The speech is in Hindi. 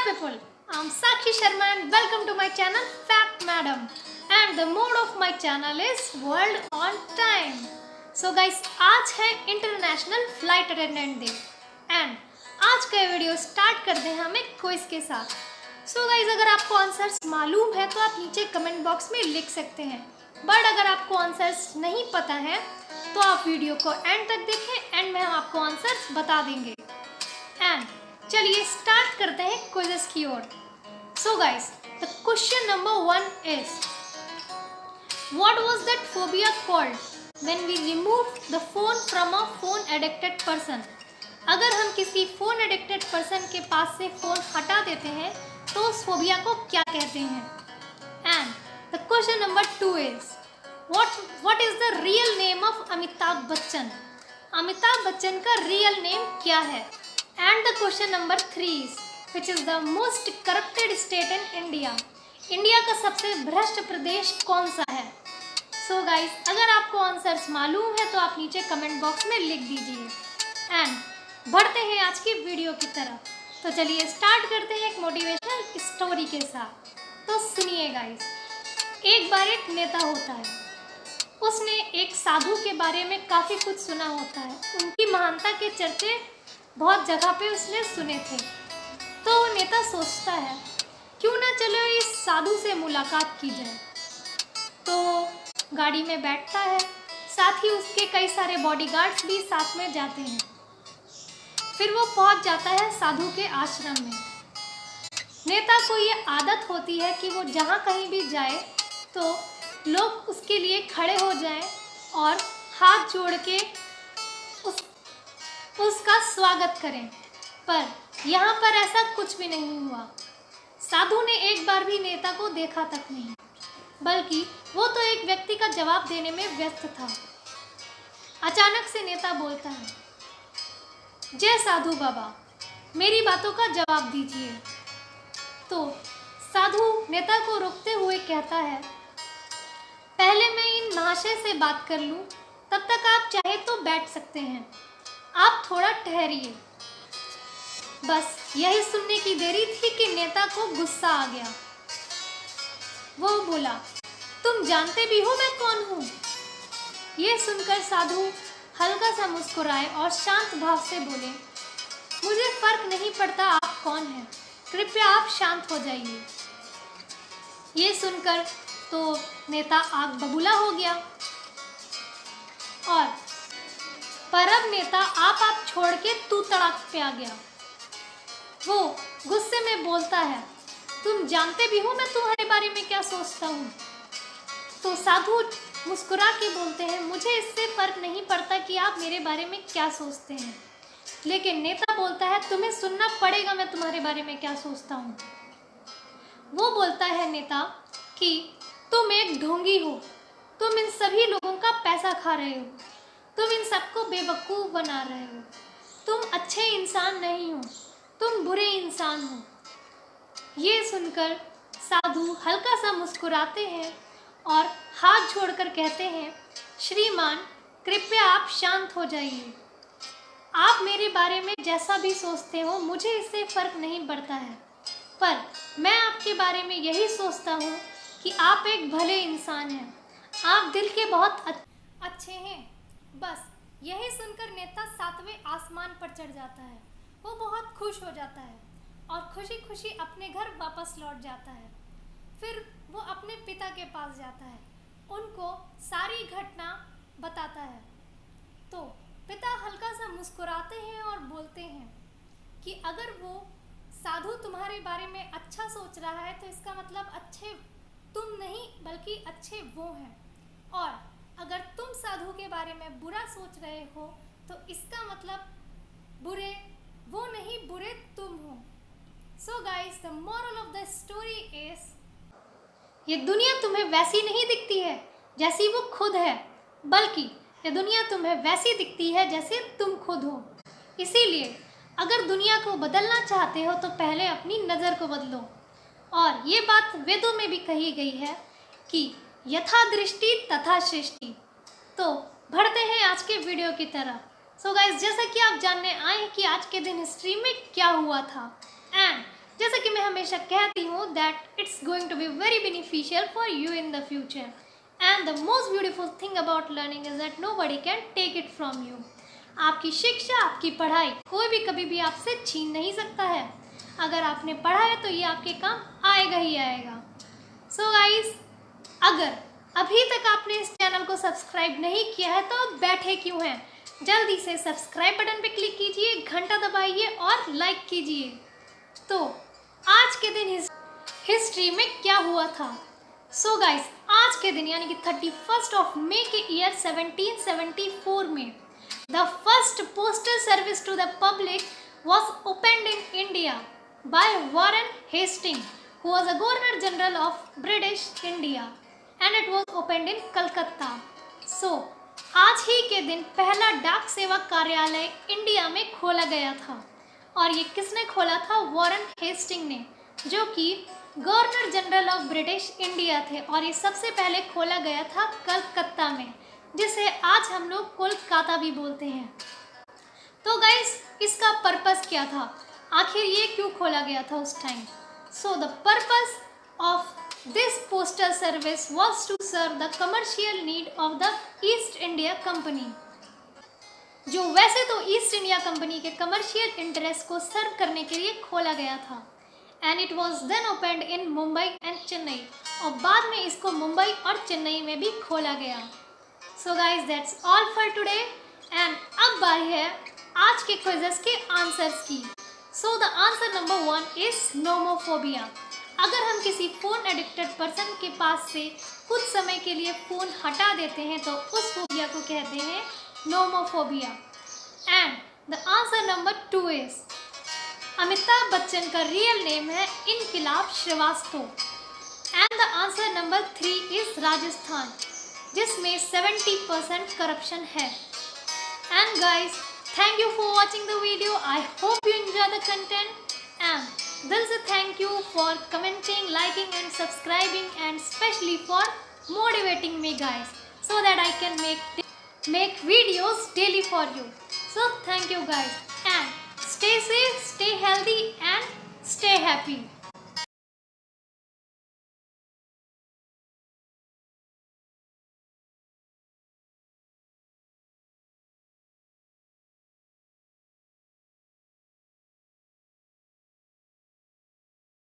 people, I'm Sakshi Sharma and welcome to my channel Fact Madam, and the mode of my channel is World on Time. So guys, आज है international flight attendant day and आज का वीडियो स्टार्ट करते हैं हम एक क्विज के साथ. सो गाइज, अगर आपको आंसर्स मालूम है तो आप नीचे कमेंट बॉक्स में लिख सकते हैं, बट अगर आपको आंसर्स नहीं पता है तो आप वीडियो को एंड तक देखें, एंड में हम आपको आंसर्स बता देंगे. एंड चलिए स्टार्ट करते हैं क्विज़ की ओर. So guys, the question number 1 is what was that phobia called when we remove the phone from a phone addicted person. अगर हम किसी फोन एडिक्टेड पर्सन के पास से फोन हटा देते हैं तो उस फोबिया को क्या कहते हैं. And the question number 2 is what is the real name of Amitabh Bachchan. Amitabh Bachchan का रियल नेम क्या है. And the question number 3 is which is the most corrupted state in India. India का सबसे भ्रष्ट प्रदेश कौन सा है. सो गाइस, अगर आपको आंसर्स मालूम है तो आप नीचे कमेंट बॉक्स में लिख दीजिए. एंड बढ़ते हैं आज की वीडियो की तरफ. तो चलिए स्टार्ट करते हैं एक मोटिवेशनल स्टोरी के साथ. तो सुनिए गाइस. एक बार एक नेता होता है. उसने एक साधु के बारे में काफ़ी कुछ सुना होता है. उनकी महानता के चर्चे बहुत जगह पे उसने सुने थे. तो वो नेता सोचता है क्यों ना चलो इस साधु से मुलाकात की जाए. तो गाड़ी में बैठता है, साथ ही उसके कई सारे बॉडीगार्ड्स भी साथ में जाते हैं. फिर वो पहुंच जाता है साधु के आश्रम में. नेता को ये आदत होती है कि वो जहाँ कहीं भी जाए तो लोग उसके लिए खड़े हो जाएं और हाथ जोड़ के उसका स्वागत करें. पर यहाँ पर ऐसा कुछ भी नहीं हुआ. साधु ने एक बार भी नेता को देखा तक नहीं, बल्कि वो तो एक व्यक्ति का जवाब देने में व्यस्त था. अचानक से नेता बोलता है, जय साधु बाबा, मेरी बातों का जवाब दीजिए. तो साधु नेता को रोकते हुए कहता है, पहले मैं इन महाशय से बात कर लूँ, तब तक आप चाहे तो बैठ सकते हैं. आप थोड़ा ठहरिए. बस यही सुनने की देरी थी कि नेता को गुस्सा आ गया. वो बोला, तुम जानते भी हो मैं कौन हूँ. ये सुनकर साधु हल्का सा मुस्कुराए और शांत भाव से बोले, मुझे फर्क नहीं पड़ता आप कौन हैं, कृपया आप शांत हो जाइए. ये सुनकर तो नेता आग बबूला हो गया. और पर अब नेता आप छोड़ के तू तड़ाक पे आ गया. वो गुस्से में बोलता है, तुम जानते भी हो मैं तुम्हारे बारे में क्या सोचता हूँ. तो साधु मुस्कुरा के बोलते हैं, मुझे इससे फर्क नहीं पड़ता कि आप मेरे बारे में क्या सोचते हैं. लेकिन नेता बोलता है, तुम्हें सुनना पड़ेगा मैं तुम्हारे बारे में क्या सोचता हूँ. वो बोलता है नेता कि तुम एक ढोंगी हो, तुम इन सभी लोगों का पैसा खा रहे हो, तुम इन सबको बेवकूफ़ बना रहे हो, तुम अच्छे इंसान नहीं हो, तुम बुरे इंसान हो. ये सुनकर साधु हल्का सा मुस्कुराते हैं और हाथ जोड़कर कहते हैं, श्रीमान कृपया आप शांत हो जाइए. आप मेरे बारे में जैसा भी सोचते हो मुझे इससे फ़र्क नहीं पड़ता है, पर मैं आपके बारे में यही सोचता हूँ कि आप एक भले इंसान हैं, आप दिल के बहुत अच्छे हैं. बस यही सुनकर नेता 7वें आसमान पर चढ़ जाता है. वो बहुत खुश हो जाता है और खुशी खुशी अपने घर वापस लौट जाता है. फिर वो अपने पिता के पास जाता है, उनको सारी घटना बताता है. तो पिता हल्का सा मुस्कुराते हैं और बोलते हैं कि अगर वो साधु तुम्हारे बारे में अच्छा सोच रहा है तो इसका मतलब अच्छे तुम नहीं बल्कि अच्छे वो हैं, और अगर तुम साधु के बारे में बुरा सोच रहे हो तो इसका मतलब बुरे वो नहीं, बुरे तुम हो. सो guys, the moral of the story is ये दुनिया तुम्हें वैसी नहीं दिखती है जैसी वो खुद है, बल्कि ये दुनिया तुम्हें वैसी दिखती है जैसे तुम खुद हो. इसीलिए अगर दुनिया को बदलना चाहते हो तो पहले अपनी नज़र को बदलो. और ये बात वेदों में भी कही गई है कि यथा दृष्टि तथा सृष्टि. तो बढ़ते हैं आज के वीडियो की तरफ. सो गाइस, जैसा कि आप जानने आए हैं कि आज के दिन हिस्ट्री में क्या हुआ था, एंड जैसा कि मैं हमेशा कहती हूँ that it's going to be very beneficial for you in the future and the most beautiful thing about learning is that nobody can take it from you. आपकी शिक्षा, आपकी पढ़ाई कोई भी कभी भी आपसे छीन नहीं सकता है। अगर आपने पढ़ा है तो ये आपके काम आएगा ही आएगा। सो गाइस, अगर अभी तक आपने इस चैनल को सब्सक्राइब नहीं किया है तो बैठे क्यों हैं? जल्दी से सब्सक्राइब बटन पे क्लिक कीजिए, घंटा दबाइए और लाइक कीजिए। तो आज के दिन हिस्ट्री में क्या हुआ था? सो गाइस, आज के दिन यानी कि 31 मई के ईयर 1774 में the first postal service to the public was opened in India by Warren Hastings, who was a Governor General of British India, and it was opened in Calcutta. So, आज ही के दिन पहला डाक सेवा कार्यालय इंडिया में खोला गया था और ये किसने खोला था? वॉरेन हेस्टिंग ने, जो कि governor general of British India थे और ये सबसे पहले खोला गया था कलकत्ता में, जिसे आज हम लोग कोलकाता भी बोलते हैं। तो गाइस, इसका पर्पस क्या था? आखिर ये क्यों खोला गया था उस time? So the purpose of this postal service was to serve the commercial need of the East India Company, जो वैसे तो ईस्ट इंडिया कंपनी के कमर्शियल इंटरेस्ट को सर्व करने के लिए खोला गया था। And it was then opened in Mumbai and Chennai, और बाद में इसको मुंबई और चेन्नई में भी खोला गया। So guys, that's all for today and अब बारी है आज के क्विज़ेस के आंसर्स की। So the answer number 1 is nomophobia. अगर हम किसी फ़ोन एडिक्टेड पर्सन के पास से कुछ समय के लिए फ़ोन हटा देते हैं तो उस फोबिया को कहते हैं nomophobia. And the answer number 2 is Amitabh Bachchan का रियल नेम है Inquilab Srivastava. And the answer number 3 is Rajasthan, जिसमें 70% करप्शन है। And guys, thank you for watching the video. I hope you enjoy the content, and दिल से thank you for commenting, liking and subscribing, and especially for motivating me guys, so that I can make videos daily for you. So thank you guys, and stay safe, stay healthy and stay happy.